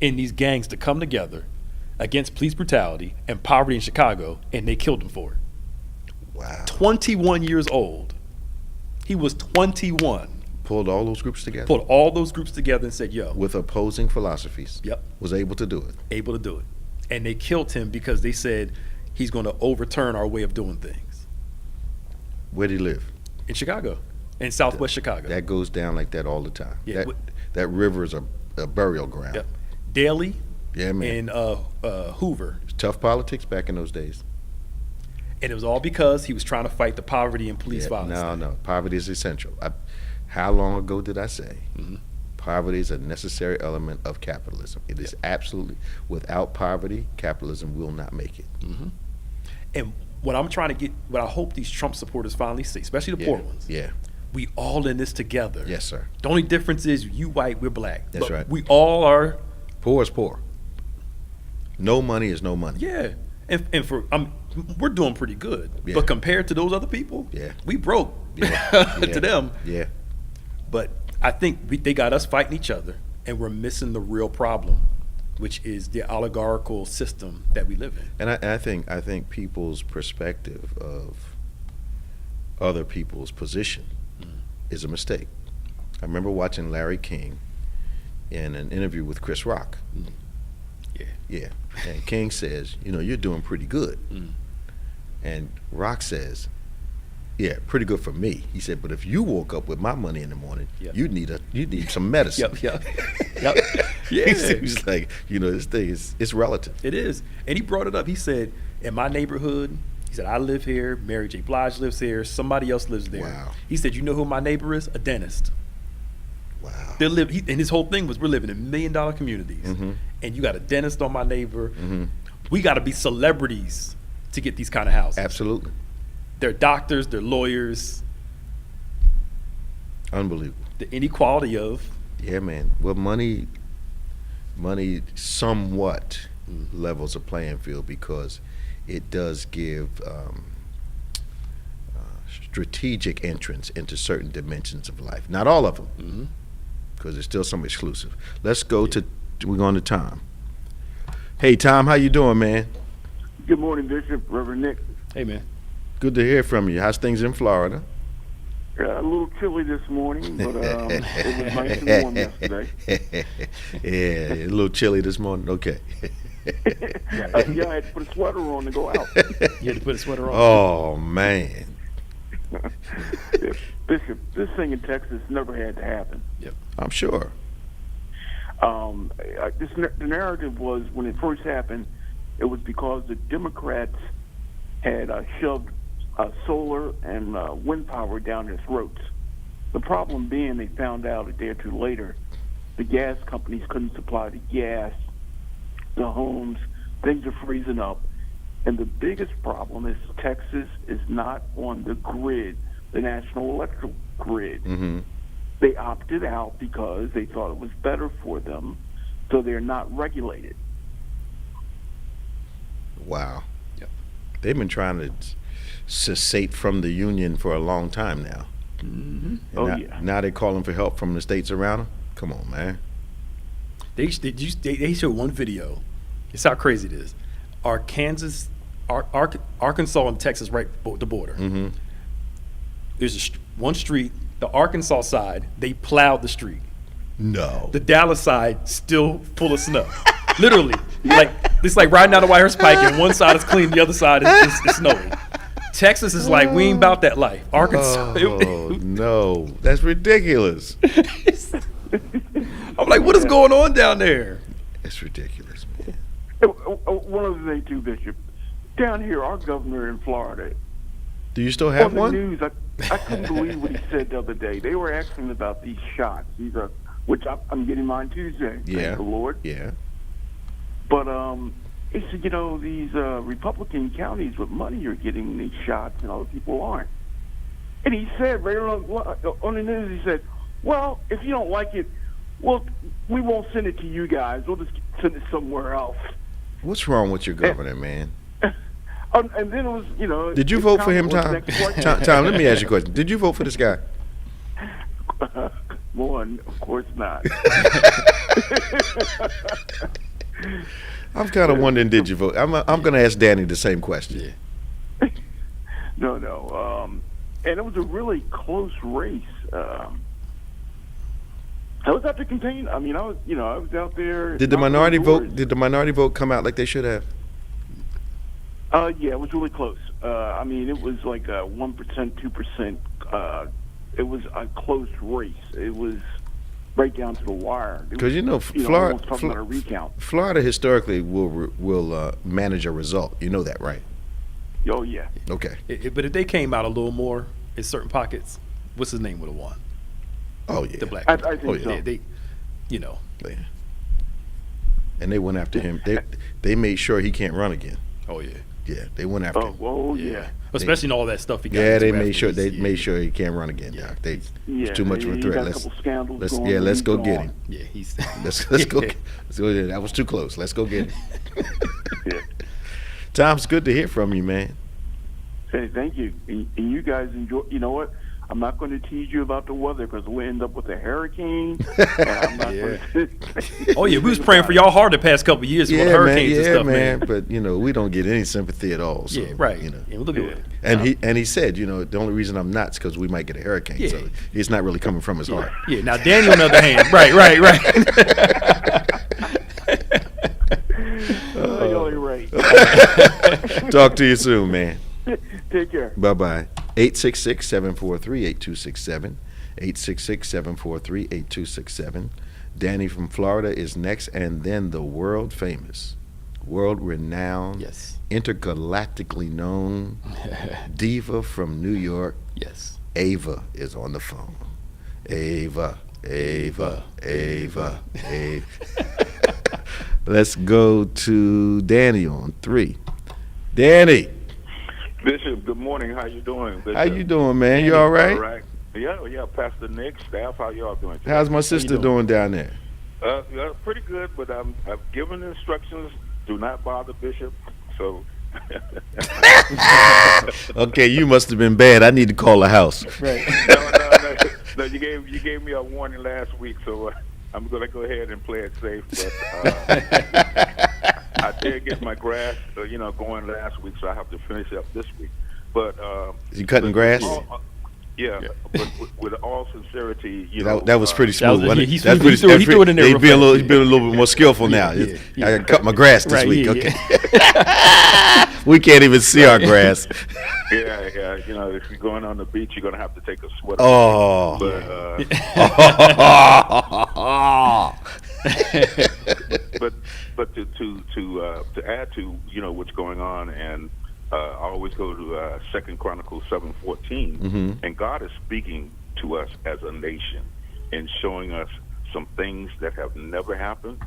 in these gangs to come together against police brutality and poverty in Chicago, and they killed him for it. Wow. 21 years old. He was 21. Pulled all those groups together. Pulled all those groups together and said, yo. With opposing philosophies. Yep. Was able to do it. Able to do it. And they killed him because they said he's going to overturn our way of doing things. Where'd he live? In Chicago. In Southwest Chicago. That goes down like that all the time. Yeah. That river is a burial ground. Yep. Daley. Yeah, man. And Hoover. It was tough politics back in those days. And it was all because he was trying to fight the poverty and police violence. No. Poverty is essential. How long ago did I say Poverty is a necessary element of capitalism. It is absolutely, without poverty, capitalism will not make it. And what I'm trying to get, what I hope these Trump supporters finally see, especially the poor ones. Yeah. We all in this together. Yes, sir. The only difference is you white, we're black. That's But right. we all are. Poor is poor. No money is no money. Yeah. And for we're doing pretty good. Yeah. But compared to those other people, Yeah. we broke Yeah. to them. Yeah. But I think they got us fighting each other, and we're missing the real problem, which is the oligarchical system that we live in. And I think people's perspective of other people's position is a mistake. I remember watching Larry King in an interview with Chris Rock. Yeah. And King says, you're doing pretty good. And Rock says, yeah, pretty good for me. He said, but if you woke up with my money in the morning, you'd need some medicine. Yep. Yeah. He was like, this thing it's relative. It is. And he brought it up. He said, in my neighborhood, he said, I live here, Mary J. Blige lives here, somebody else lives there. Wow. He said, you know who my neighbor is? A dentist. Wow. And his whole thing was, we're living in $1 million communities, and you got a dentist on my neighbor. We got to be celebrities to get these kind of houses. Absolutely. They're doctors, they're lawyers. Unbelievable. The inequality of. Yeah, man. Well, money somewhat levels a playing field because it does give strategic entrance into certain dimensions of life. Not all of them, because there's still some exclusive. Let's go we're going to Tom. Hey, Tom, how you doing, man? Good morning, Bishop, Reverend Nick. Hey, man. Good to hear from you. How's things in Florida? A little chilly this morning, but it was nice and warm yesterday. Yeah, a little chilly this morning. Okay. Yeah, I had to put a sweater on to go out. You had to put a sweater on. Oh, man. Bishop, this thing in Texas never had to happen. Yep. I'm sure. The narrative was, when it first happened, it was because the Democrats had shoved solar and wind power down their throats. The problem being, they found out a day or two later, the gas companies couldn't supply the gas, the homes, things are freezing up. And the biggest problem is Texas is not on the grid, the national electrical grid. They opted out because they thought it was better for them, so they're not regulated. Wow. Yep. They've been trying to cessate from the union for a long time now. And now they're calling for help from the states around them. Come on, man. They showed one video. It's how crazy it is. Arkansas and Texas, right the border. There's one street, the Arkansas side, they plowed the street. No. The Dallas side still full of snow. Literally, it's like riding down the Whitehurst Pike, and one side is clean, the other side is snowing. Texas is like, we ain't about that life. Arkansas. Oh, no. That's ridiculous. I'm like, what is going on down there? It's ridiculous, man. One other thing, too, Bishop. Down here, our governor in Florida. Do you still have on the one? news, I couldn't believe what he said the other day. They were asking about these shots, which I'm getting mine Tuesday. Yeah. Thank the Lord. Yeah. But he said, these Republican counties with money are getting these shots and other people aren't. And he said right on the news, he said, well, if you don't like it, well, we won't send it to you guys. We'll just send it somewhere else. What's wrong with your governor, man? And then it was, Did you vote for him, Tom? Tom, let me ask you a question. Did you vote for this guy? One, of course not. I'm kind of wondering, did you vote? I'm going to ask Danny the same question. Yeah. No. And it was a really close race. I was at the contain. I mean, I was out there. Did the minority vote? Did the minority vote come out like they should have? Yeah, it was really close. I mean, it was like 1%, 2%. It was a close race. It was right down to the wire. Because Florida, talking about a recount. Florida historically will manage a result. You know that, right? Oh yeah. Okay. But if they came out a little more in certain pockets, what's his name would have won? Oh yeah. The black. I think so. you know. Yeah. And they went after him. They made sure he can't run again. Oh yeah. Yeah, they went after him. Oh, yeah. Especially in all that stuff he got. Yeah, into they after made sure this. made sure he can't run again. Yeah. Doc. They Yeah, it's too much of a he threat. got a couple scandals going on. Let's go He's get gone. him. Yeah, he's Let's go. Let's go. That was too close. Let's go get him. Yeah. Tom, it's good to hear from you, man. Hey, thank you. And you guys enjoy. You know what? I'm not going to tease you about the weather because we'll end up with a hurricane. And I'm not Yeah. going to Oh yeah, we was praying for y'all hard the past couple of years for hurricanes and stuff, man. But we don't get any sympathy at all. So, Yeah, right. Yeah, look at it. And he said, the only reason I'm not is because we might get a hurricane. Yeah. So it's not really coming from his heart. Yeah. Now Daniel, on the other hand, right. You're only right. Talk to you soon, man. Take care. Bye-bye. 866-743-8267. 866-743-8267. Danny from Florida is next, and then the world-famous, world-renowned, Yes. intergalactically known diva from New York, Yes. Ava, is on the phone. Ava. Let's go to Danny on 3. Danny. Bishop, good morning. How you doing, Bishop? How you doing, man? You all right? All right. Yeah, Pastor Nick, staff, how y'all doing today? How's my sister doing down there? Yeah, pretty good, but I've given instructions, do not bother Bishop, so... Okay, you must have been bad. I need to call the house. Right. No, you gave me a warning last week, so I'm going to go ahead and play it safe, but I did get my grass, going last week, so I have to finish up this week. But You cutting grass? Yeah, but with all sincerity, that was pretty smooth. That was- wasn't he it? That's threw- he pretty- threw it in there He's real been fast. he's been a little bit more skillful now. Yeah. I cut my grass this Right, week. yeah, Okay. We can't even see our grass. Yeah. If you're going on the beach, you're going to have to take a sweater. Oh. But to add to what's going on, and I always go to 2 Chronicles 7:14, and God is speaking to us as a nation and showing us some things that have never happened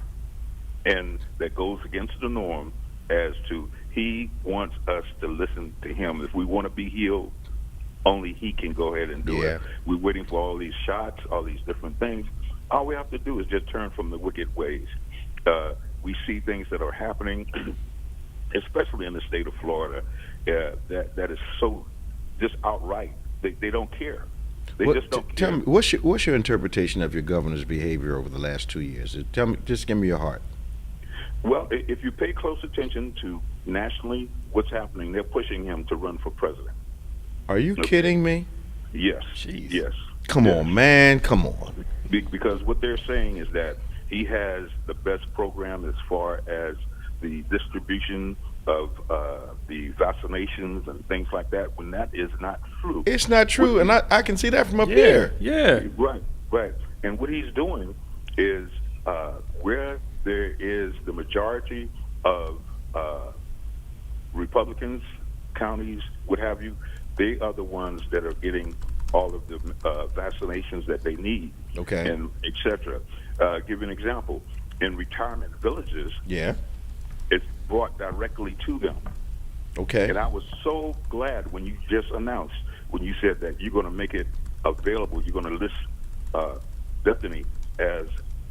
and that goes against the norm, as to He wants us to listen to Him. If we want to be healed, only He can go ahead and do it. We're waiting for all these shots, all these different things. All we have to do is just turn from the wicked ways. We see things that are happening, especially in the state of Florida, that is so just outright. They don't care. They just don't care. Tell me, what's your interpretation of your governor's behavior over the last 2 years? Tell me, just give me your heart. Well, if you pay close attention to nationally what's happening, they're pushing him to run for president. Are you kidding me? Yes. Jeez. Yes. Come on, man. Come on. Because what they're saying is that he has the best program as far as the distribution of the vaccinations and things like that, when that is not true. It's not true, and I can see that from up here. Yeah. Right. And what he's doing is where there is the majority of Republicans, counties, what have you, they are the ones that are getting all of the vaccinations that they need, Okay. and et cetera. Give an example. In retirement villages, Yeah. it's brought directly to them. Okay. And I was so glad when you just announced, when you said that you're going to make it available, you're going to list Bethany as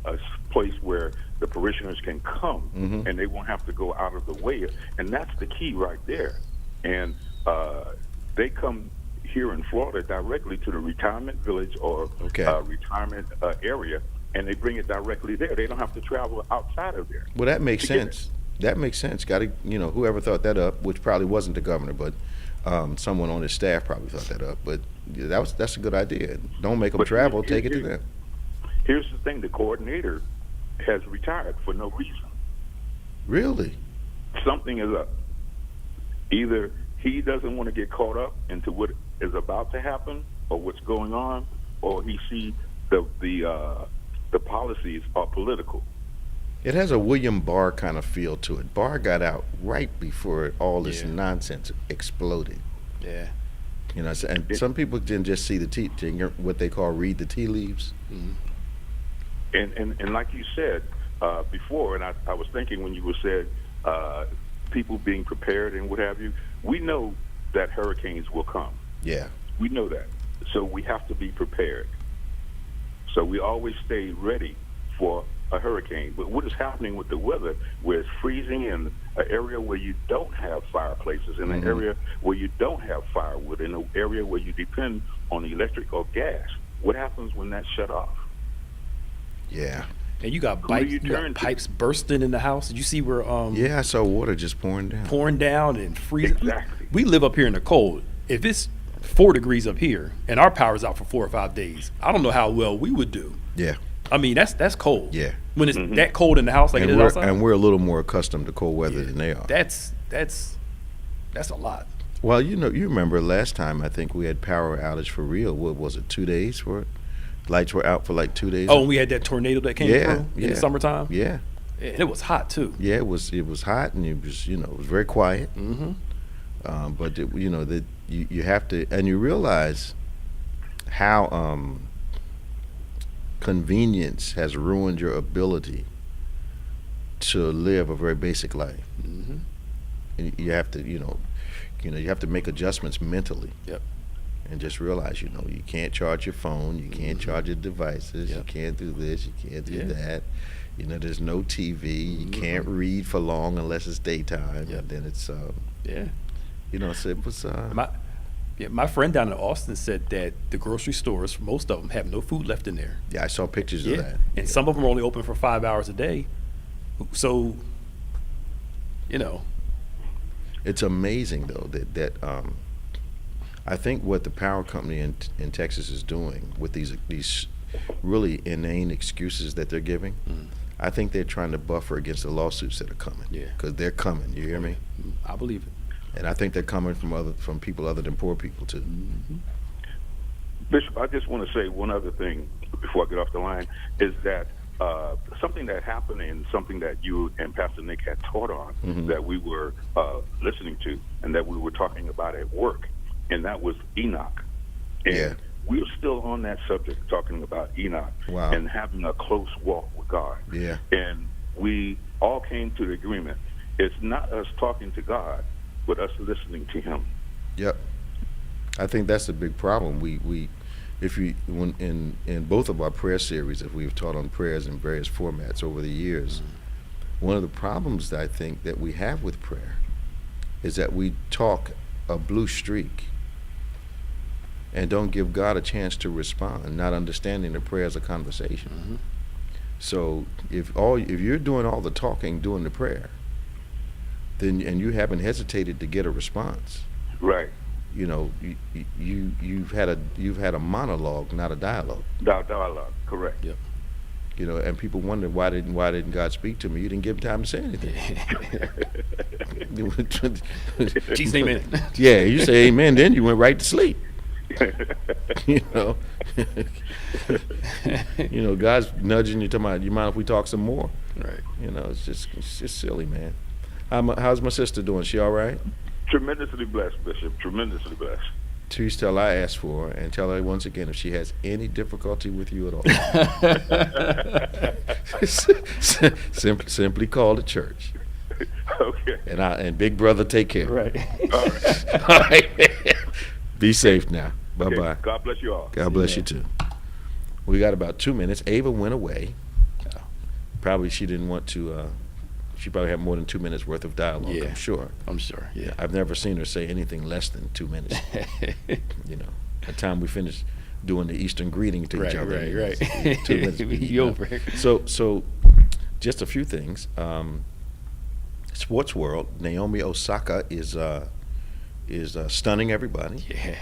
a place where the parishioners can come and they won't have to go out of the way. And that's the key right there. And they come here in Florida directly to the retirement village or retirement area, and they bring it directly there. They don't have to travel outside of there. Well, that makes sense. That makes sense. Got to, whoever thought that up, which probably wasn't the governor, but someone on his staff probably thought that up. But that's a good idea. Don't make them travel. Take it to them. Here's the thing: the coordinator has retired for no reason. Really? Something is up. Either he doesn't want to get caught up into what is about to happen or what's going on, or he sees the policies are political. It has a William Barr kind of feel to it. Barr got out right before all this nonsense exploded. Yeah. And some people didn't just see what they call read the tea leaves. And like you said before, and I was thinking when you were said people being prepared and what have you, we know that hurricanes will come. Yeah. We know that. So we have to be prepared. So we always stay ready for a hurricane. But what is happening with the weather, where it's freezing in an area where you don't have fireplaces, in an area where you don't have firewood, in an area where you depend on electric or gas, what happens when that's shut off? Yeah. And you got, pipes bursting in the house. Did you see where? Yeah, I saw water just pouring down. And freezing. Exactly. We live up here in the cold. If it's 4 degrees up here and our power's out for 4 or 5 days, I don't know how well we would do. Yeah. I mean, that's cold. Yeah. When it's that cold in the house like it is outside. And we're a little more accustomed to cold weather than they are. That's a lot. Well, you remember last time I think we had power outage for real. What was it, 2 days for it? Lights were out for like 2 days. Oh, and we had that tornado that came through in the summertime. Yeah. And it was hot too. Yeah, it was hot, and it was it was very quiet. But you have to, and you realize how convenience has ruined your ability to live a very basic life. And you have to you have to make adjustments mentally. Yep. And just realize, you can't charge your phone, you can't charge your devices, you can't do this, you can't do that. There's no TV, you can't read for long unless it's daytime. And then it's so it was my friend down in Austin said that the grocery stores, most of them, have no food left in there. Yeah, I saw pictures of that. And some of them are only open for 5 hours a day. So, it's amazing though that I think what the power company in Texas is doing with these really inane excuses that they're giving, I think they're trying to buffer against the lawsuits that are coming. Yeah. Because they're coming. You hear me? I believe it. And I think they're coming from people other than poor people too. Bishop, I just want to say one other thing before I get off the line, is that something that happened and something that you and Pastor Nick had taught on that we were listening to and that we were talking about at work, and that was Enoch. And we're still on that subject, talking about Enoch and having a close walk with God. Yeah. And we all came to the agreement. It's not us talking to God, but us listening to Him. Yep. I think that's a big problem. In both of our prayer series that we've taught on prayers in various formats over the years, one of the problems that I think that we have with prayer is that we talk a blue streak and don't give God a chance to respond, not understanding that prayer is a conversation. So if you're doing all the talking during the prayer, then and you haven't hesitated to get a response, right? You've had a monologue, not a dialogue. Dialogue, correct. Yep. And people wonder why didn't God speak to me? You didn't give him time to say anything. Jesus, amen. Yeah, you say amen, then you went right to sleep. God's nudging you, talking about, you mind if we talk some more? Right. It's just silly, man. How's my sister doing? She all right? Tremendously blessed, Bishop. Tremendously blessed. Please tell I asked for her, and tell her once again if she has any difficulty with you at all. Simply call the church. Okay. And Big Brother take care. Right. All right. Be safe now. Bye bye. Okay. God bless you all. God bless you too. We got about 2 minutes. Ava went away. Probably she didn't want to. She probably had more than 2 minutes worth of dialogue. Yeah. I'm sure. Yeah. I've never seen her say anything less than 2 minutes. By the time we finished doing the Eastern greeting to each other. Right. 2 minutes. You over. So, just a few things. Sports world. Naomi Osaka is stunning everybody. Yeah.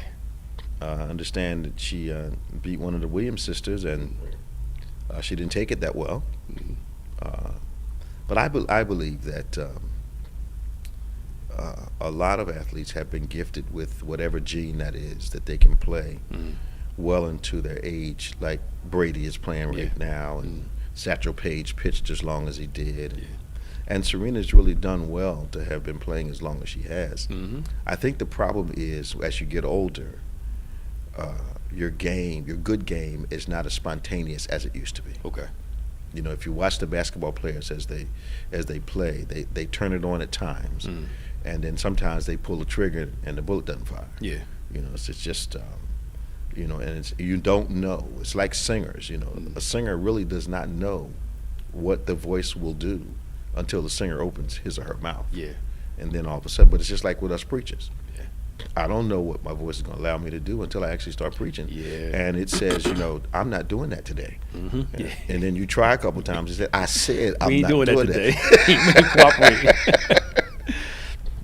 I understand that she beat one of the Williams sisters, and she didn't take it that well. But I believe that a lot of athletes have been gifted with whatever gene that is, that they can play well into their age. Like Brady is playing right now, and Satchel Paige pitched as long as he did. Yeah. And Serena's really done well to have been playing as long as she has. I think the problem is, as you get older, your good game is not as spontaneous as it used to be. Okay. You know, if you watch the basketball players as they play, they turn it on at times, and then sometimes they pull the trigger and the bullet doesn't fire. Yeah. You know, it's just you know, and you don't know. It's like singers. You know, a singer really does not know what the voice will do until the singer opens his or her mouth. Yeah. And then all of a sudden, but it's just like with us preachers. I don't know what my voice is going to allow me to do until I actually start preaching. Yeah. And it says, you know, I'm not doing that today. Yeah. And then you try a couple times and say, I said I'm We ain't not doing doing that today. We ain't cooperating.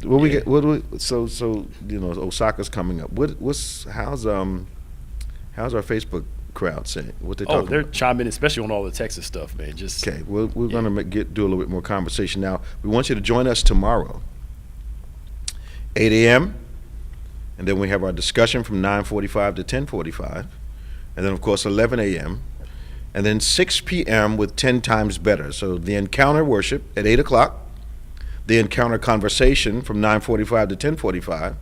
Well, we get so you know, Osaka's coming up. How's our Facebook crowd saying? What they talking they're about? chiming in, especially on all the Texas stuff, man. Just Okay, we're going to do a little bit more conversation now. We want you to join us tomorrow, 8 a.m. And then we have our discussion from 9:45 to 10:45, and then of course 11 a.m. and then 6 p.m. with 10 times better. So the encounter worship at 8 o'clock, the encounter conversation from 9:45 to 10:45,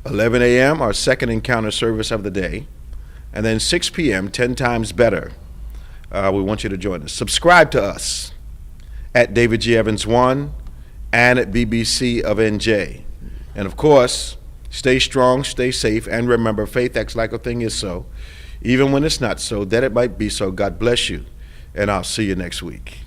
11 a.m. our second encounter service of the day, and then 6 p.m. 10 times better. We want you to join us. Subscribe to us at David G. Evans 1 and at BBC of NJ, and of course, stay strong, stay safe, and remember, faith acts like a thing is so, even when it's not so, that it might be so. God bless you, and I'll see you next week.